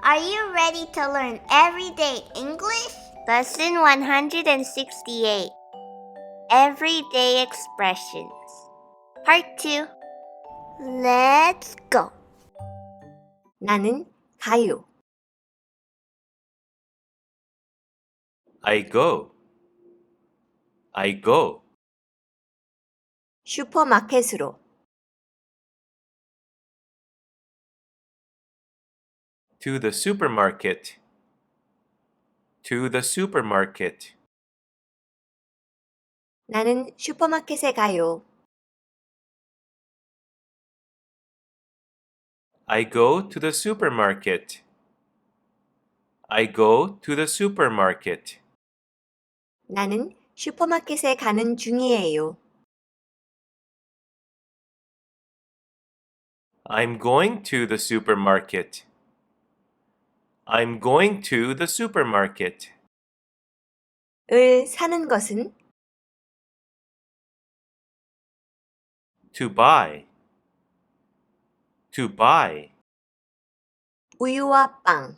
Are you ready to learn everyday English? Lesson 168. Everyday expressions. Part 2. Let's go. 나는 가요. I go. I go. 슈퍼마켓으로. To the supermarket. To the supermarket. 나는 슈퍼마켓에 가요. I go to the supermarket. I go to the supermarket. 나는 슈퍼마켓에 가는 중이에요. I'm going to the supermarket. I'm going to the supermarket. 을 사는 것은 To buy. To buy. 우유와 빵.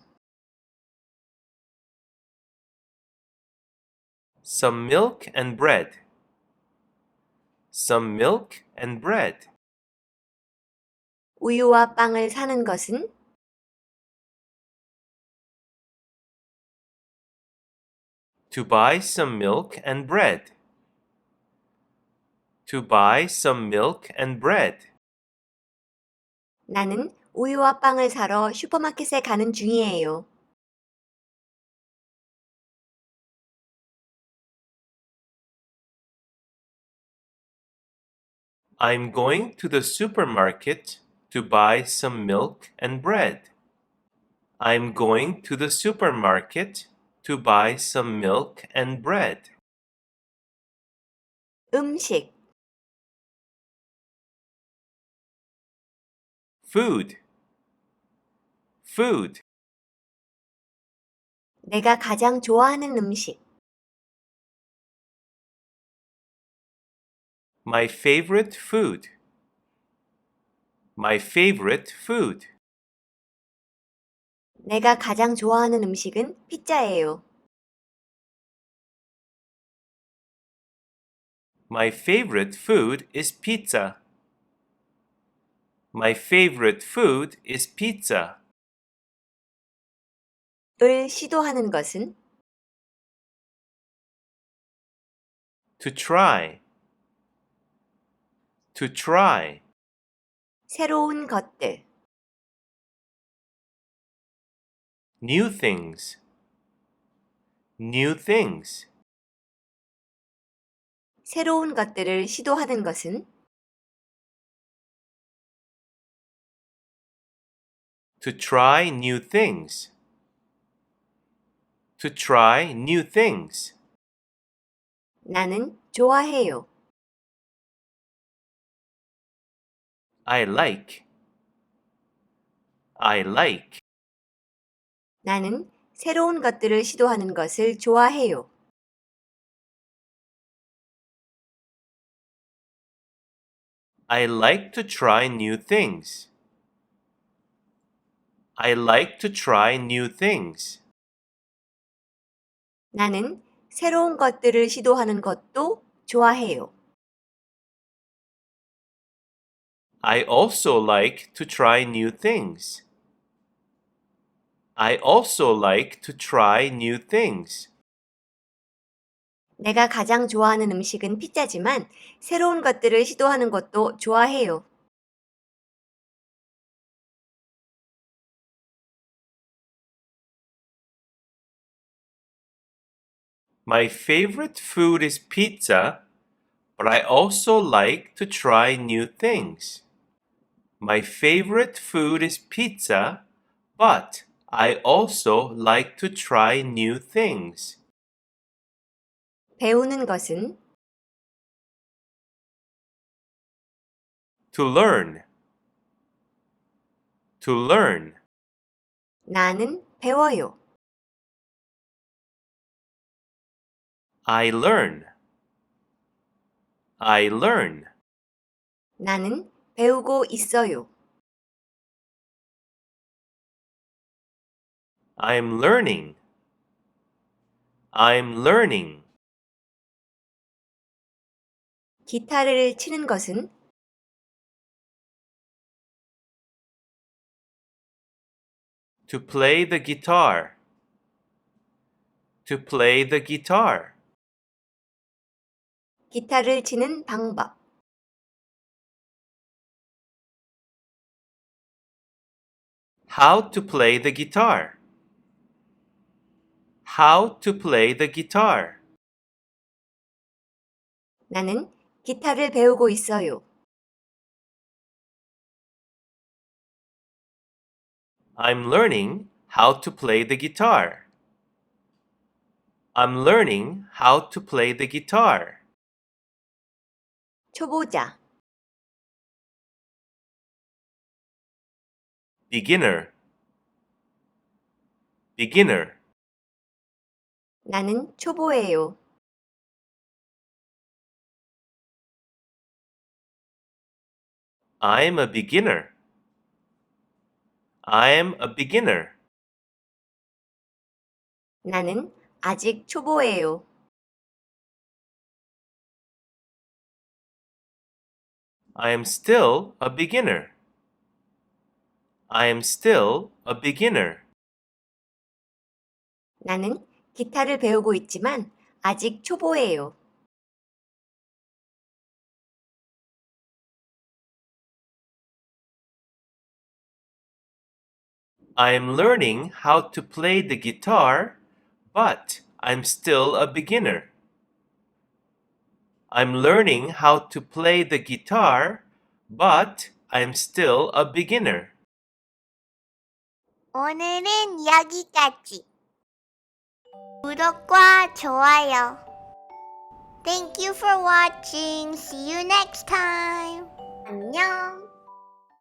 Some milk and bread. Some milk and bread. 우유와 빵을 사는 것은 To buy some milk and bread. To buy some milk and bread. 나는 우유와 빵을 사러 슈퍼마켓에 가는 중이에요. I'm going to the supermarket to buy some milk and bread. I'm going to the supermarket to buy some milk and bread. 음식, Food. Food. 내가 가장 좋아하는 음식. My favorite food. My favorite food. 내가 가장 좋아하는 음식은 피자예요. My favorite food is pizza. My favorite food is pizza. 을 시도하는 것은 To try. To try. 새로운 것들. New things. New things. 새로운 것들을 시도하는 것은 To try new things. To try new things. 나는 좋아해요. I like. I like. 나는 새로운 것들을 시도하는 것을 좋아해요. I like to try new things. I like to try new things. 나는 새로운 것들을 시도하는 것도 좋아해요. I also like to try new things. I also like to try new things. 내가 가장 좋아하는 음식은 피자지만 새로운 것들을 시도하는 것도 좋아해요. My favorite food is pizza, but I also like to try new things. My favorite food is pizza, but I also like to try new things. 배우는 것은 To learn. To learn. 나는 배워요. I learn. I learn. 나는 배우고 있어요. I'm learning. I'm learning. 기타를 치는 것은 To play the guitar. To play the guitar. 기타를 치는 방법. How to play the guitar. How to play the guitar. 나는 기타를 배우고 있어요. I'm learning how to play the guitar. I'm learning how to play the guitar. 초보자. Beginner. Beginner. 나는 초보예요. I'm a beginner. I'm a beginner. 나는 아직 초보예요. I am still a beginner. I am still a beginner. 나는 기타를 배우고 있지만 아직 초보예요. I am learning how to play the guitar, but I'm still a beginner. I'm learning how to play the guitar, but I'm still a beginner. 오늘은 여기까지. 구독과 좋아요. Thank you for watching. See you next time. 안녕.